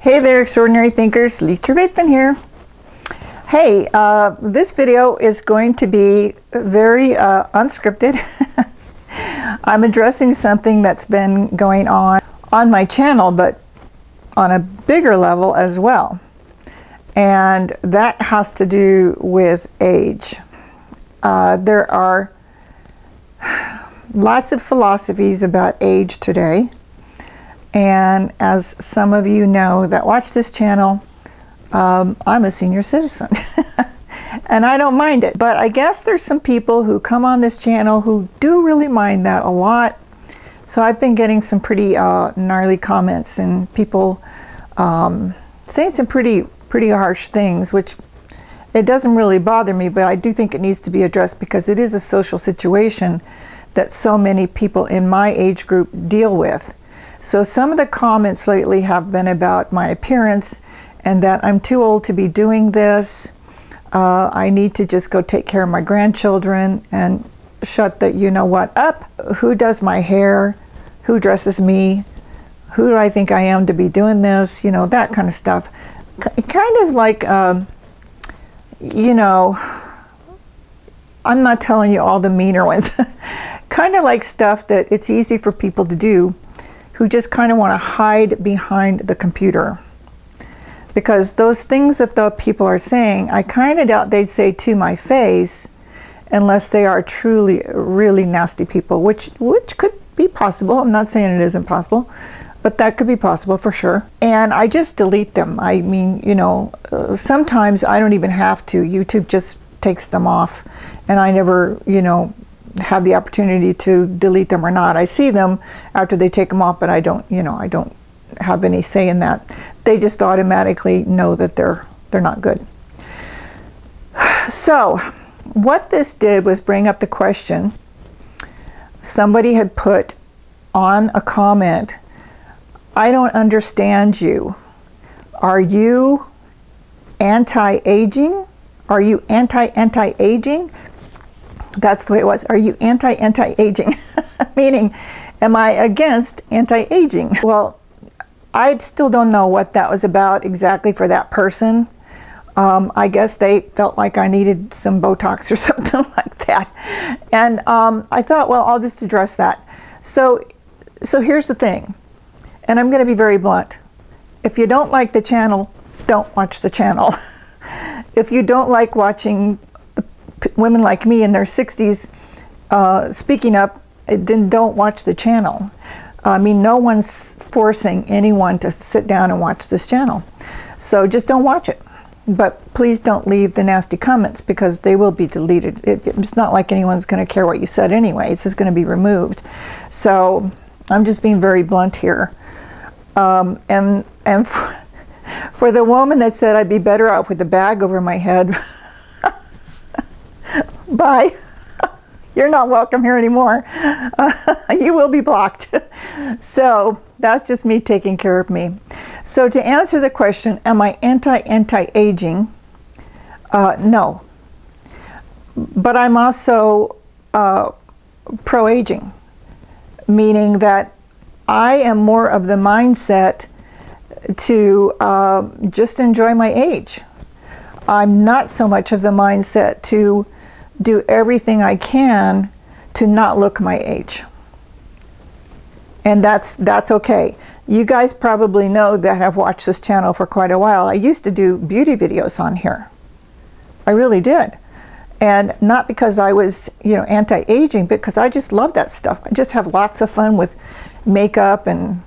Hey there, extraordinary thinkers. Leecher Vidnami here. Hey, this video is going to be very unscripted. I'm addressing something that's been going on my channel, but on a bigger level as well. And that has to do with age. There are lots of philosophies about age today. And as some of you know that watch this channel, I'm a senior citizen. And I don't mind it. But I guess there's some people who come on this channel who do really mind that a lot. So I've been getting some pretty gnarly comments and people saying some pretty harsh things, which it doesn't really bother me, but I do think it needs to be addressed because it is a social situation that so many people in my age group deal with. So some of the comments lately have been about my appearance and that I'm too old to be doing this. I need to just go take care of my grandchildren and shut the you know what up. Who does my hair? Who dresses me? Who do I think I am to be doing this? You know, that kind of stuff. Kind of like, you know, I'm not telling you all the meaner ones. Kind of like stuff that it's easy for people to do who just kind of want to hide behind the computer. Because those things that the people are saying, I kind of doubt they'd say to my face unless they are truly really nasty people, which could be possible. I'm not saying it isn't possible, but that could be possible for sure. And I just delete them. I mean, you know, sometimes I don't even have to. YouTube just takes them off and I never, you know, have the opportunity to delete them or not. I see them after they take them off, but I don't, you know, I don't have any say in that. They just automatically know that they're not good. So what this did was bring up the question. Somebody had put on a comment, I don't understand you. Are you anti-aging? Are you anti-aging? That's the way it was. Are you anti-aging? Meaning, am I against anti-aging? Well, I still don't know what that was about exactly for that person. I guess they felt like I needed some Botox or something like that. And I thought, well, I'll just address that. So here's the thing, and I'm going to be very blunt. If you don't like the channel, don't watch the channel. If you don't like watching women like me in their 60s speaking up, then don't watch the channel. I mean, no one's forcing anyone to sit down and watch this channel. So just don't watch it. But please don't leave the nasty comments because they will be deleted. It's not like anyone's going to care what you said anyway. It's just going to be removed. So I'm just being very blunt here. And for the woman that said I'd be better off with a bag over my head, bye. You're not welcome here anymore. You will be blocked. So that's just me taking care of me. So to answer the question, am I anti-aging? No. But I'm also pro-aging, meaning that I am more of the mindset to just enjoy my age. I'm not so much of the mindset to do everything I can to not look my age. And that's okay. You guys probably know that have watched this channel for quite a while. I used to do beauty videos on here. I really did. And not because I was, you know, anti-aging, but because I just love that stuff. I just have lots of fun with makeup and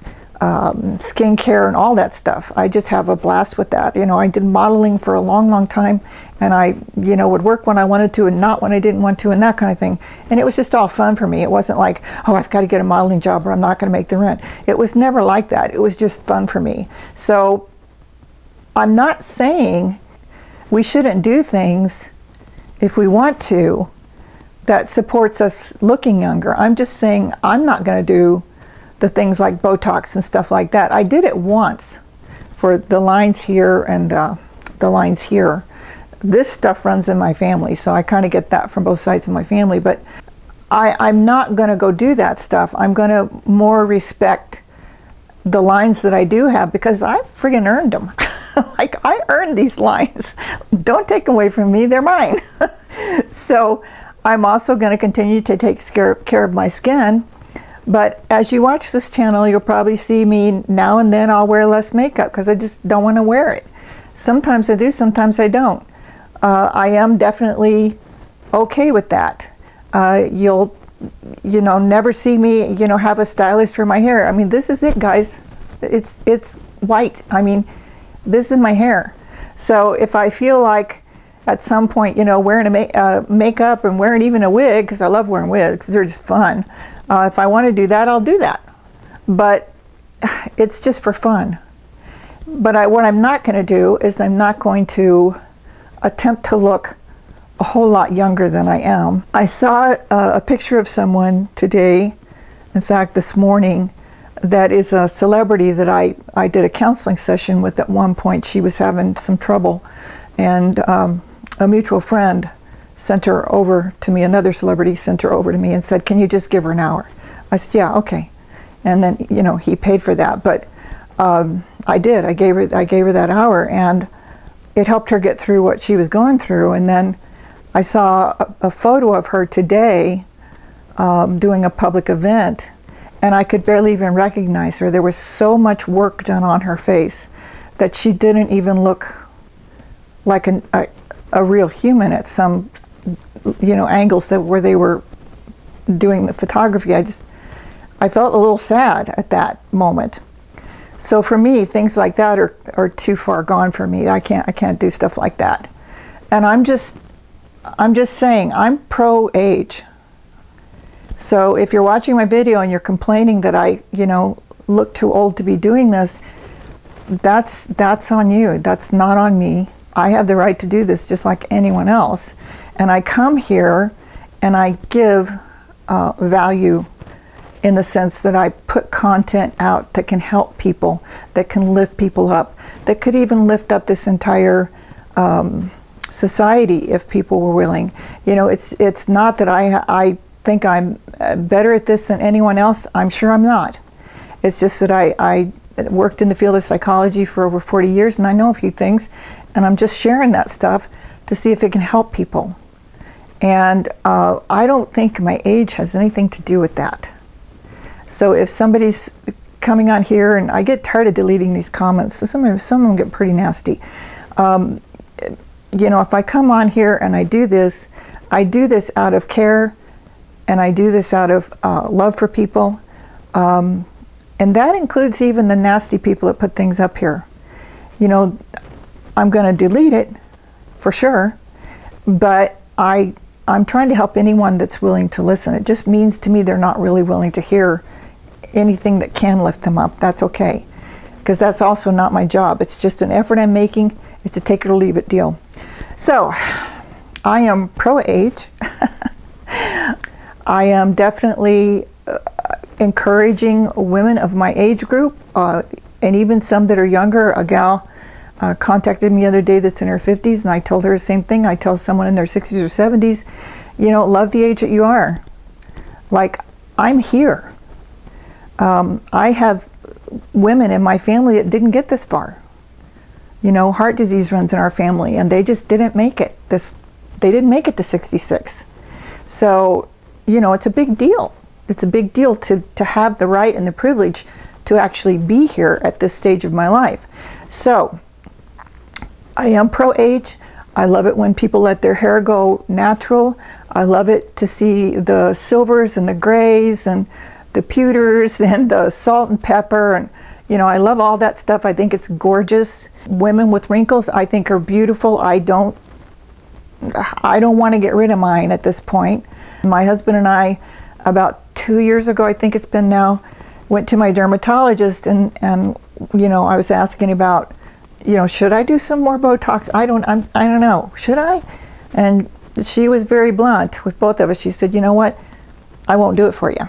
skincare and all that stuff. I just have a blast with that. You know, I did modeling for a long time, and I, you know, would work when I wanted to and not when I didn't want to and that kind of thing. And it was just all fun for me. It wasn't like, oh, I've got to get a modeling job or I'm not going to make the rent. It was never like that. It was just fun for me. So I'm not saying we shouldn't do things if we want to that supports us looking younger. I'm just saying I'm not going to do the things like Botox and stuff like that. I did it once for the lines here and the lines here. This stuff runs in my family, so I kind of get that from both sides of my family, but I'm not going to go do that stuff. I'm going to more respect the lines that I do have, because I friggin' earned them. Like, I earned these lines. Don't take them away from me, they're mine. So I'm also going to continue to take care of my skin. But as you watch this channel, you'll probably see me now and then I'll wear less makeup because I just don't want to wear it. Sometimes I do, sometimes I don't. I am definitely okay with that. You'll never see me, have a stylist for my hair. I mean, this is it, guys. It's white. I mean, this is my hair. So if I feel like at some point, wearing a makeup and wearing even a wig, because I love wearing wigs, they're just fun. If I want to do that, I'll do that. But it's just for fun. But what I'm not going to do is I'm not going to attempt to look a whole lot younger than I am. I saw a picture of someone today, in fact this morning, that is a celebrity that I did a counseling session with at one point. She was having some trouble, and a mutual friend sent her over to me, another celebrity sent her over to me and said, "Can you just give her an hour?" I said, "Yeah, okay." And then, he paid for that, but I did. I gave her that hour, and it helped her get through what she was going through. And then I saw a photo of her today doing a public event, and I could barely even recognize her. There was so much work done on her face that she didn't even look like a real human at some, angles where they were doing the photography. I felt a little sad at that moment. So for me, things like that are too far gone for me. I can't do stuff like that. And I'm just saying, I'm pro-age. So if you're watching my video and you're complaining that I, look too old to be doing this, that's on you. That's not on me. I have the right to do this just like anyone else. And I come here and I give value in the sense that I put content out that can help people, that can lift people up, that could even lift up this entire society if people were willing. It's not that I think I'm better at this than anyone else. I'm sure I'm not. It's just that I worked in the field of psychology for over 40 years, and I know a few things, and I'm just sharing that stuff to see if it can help people. And I don't think my age has anything to do with that. So if somebody's coming on here, and I get tired of deleting these comments, so some of them get pretty nasty. If I come on here and I do this out of care, and I do this out of love for people. And that includes even the nasty people that put things up here. I'm going to delete it for sure, but I'm trying to help anyone that's willing to listen. It just means to me they're not really willing to hear anything that can lift them up. That's okay, because that's also not my job. It's just an effort I'm making. It's a take it or leave it deal. So I am pro-age. I am definitely encouraging women of my age group, and even some that are younger. A gal contacted me the other day that's in her 50s, and I told her the same thing. I tell someone in their 60s or 70s, love the age that you are. Like, I'm here. I have women in my family that didn't get this far. Heart disease runs in our family, and they just didn't make it. They didn't make it to 66. So, it's a big deal. It's a big deal to have the right and the privilege to actually be here at this stage of my life. So, I am pro-age. I love it when people let their hair go natural. I love it to see the silvers and the grays and the pewters and the salt and pepper, and I love all that stuff. I think it's gorgeous. Women with wrinkles, I think, are beautiful. I don't want to get rid of mine at this point. My husband and I, about 2 years ago, I think it's been now, went to my dermatologist, and I was asking about, should I do some more Botox? I don't know. Should I? And she was very blunt with both of us. She said, "You know what? I won't do it for you.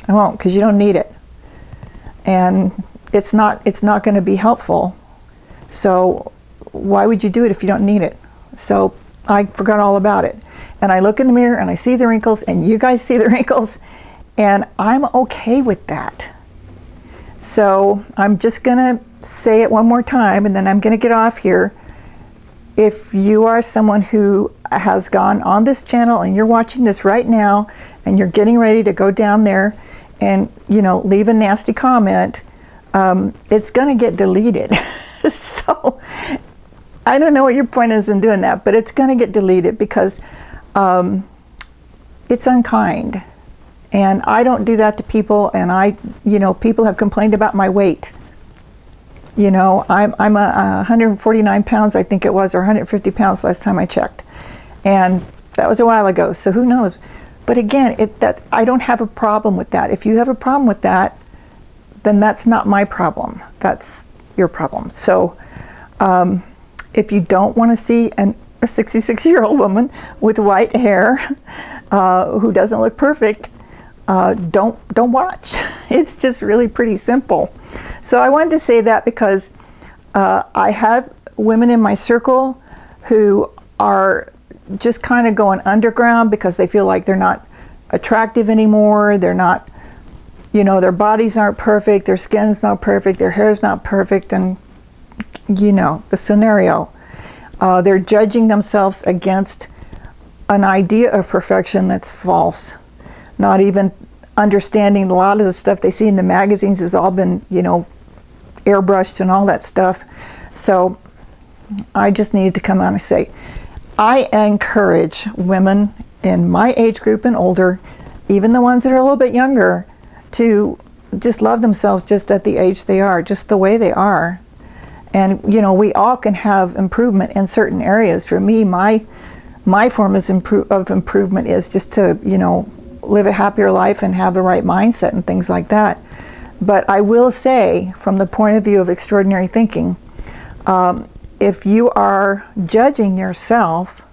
I won't, because you don't need it. And it's not going to be helpful. So why would you do it if you don't need it?" So I forgot all about it. And I look in the mirror and I see the wrinkles, and you guys see the wrinkles, and I'm okay with that. So I'm just going to say it one more time, and then I'm going to get off here. If you are someone who has gone on this channel and you're watching this right now and you're getting ready to go down there and, you know, leave a nasty comment, it's going to get deleted. So I don't know what your point is in doing that, but it's going to get deleted because it's unkind. And I don't do that to people, and you know, people have complained about my weight. You know, I'm 149 pounds, I think it was, or 150 pounds last time I checked. And that was a while ago, so who knows? But again, I don't have a problem with that. If you have a problem with that, then that's not my problem. That's your problem. So if you don't want to see a 66-year-old woman with white hair who doesn't look perfect, don't watch. It's just really pretty simple. So I wanted to say that because I have women in my circle who are just kind of going underground because they feel like they're not attractive anymore. They're not, you know, their bodies aren't perfect, their skin's not perfect, their hair's not perfect, and you know the scenario. They're judging themselves against an idea of perfection that's false. Not even understanding a lot of the stuff they see in the magazines has all been, you know, airbrushed and all that stuff. So I just needed to come out and say, I encourage women in my age group and older, even the ones that are a little bit younger, to just love themselves just at the age they are, just the way they are. And, you know, we all can have improvement in certain areas. For me, my form of improvement is just to, you know, live a happier life and have the right mindset and things like that. But I will say, from the point of view of extraordinary thinking, if you are judging yourself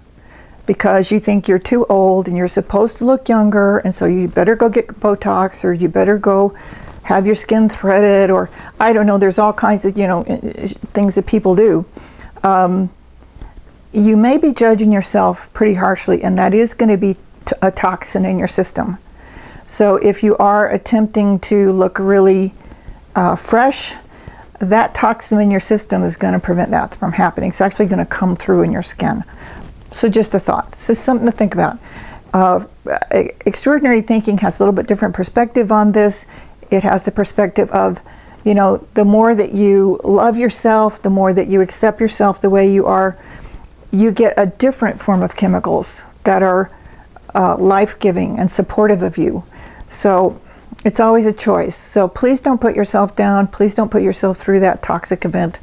because you think you're too old and you're supposed to look younger, and so you better go get Botox, or you better go have your skin threaded, or I don't know, there's all kinds of, you know, things that people do. You may be judging yourself pretty harshly, and that is going to be a toxin in your system. So if you are attempting to look really fresh, that toxin in your system is going to prevent that from happening. It's actually going to come through in your skin. So just a thought. This is something to think about. Extraordinary thinking has a little bit different perspective on this. It has the perspective of, you know, the more that you love yourself, the more that you accept yourself the way you are, you get a different form of chemicals that are life-giving and supportive of you. So it's always a choice. So please don't put yourself down. Please don't put yourself through that toxic event.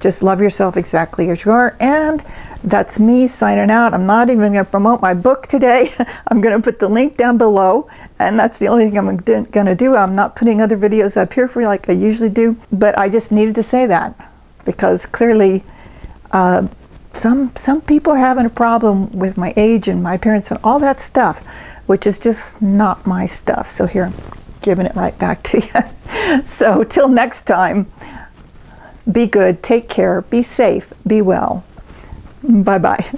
Just love yourself exactly as you are. And that's me signing out. I'm not even going to promote my book today. I'm going to put the link down below. And that's the only thing I'm going to do. I'm not putting other videos up here for you like I usually do. But I just needed to say that because clearly some people are having a problem with my age and my appearance and all that stuff, which is just not my stuff. So here, I'm giving it right back to you. So till next time, be good, take care, be safe, be well. Bye-bye.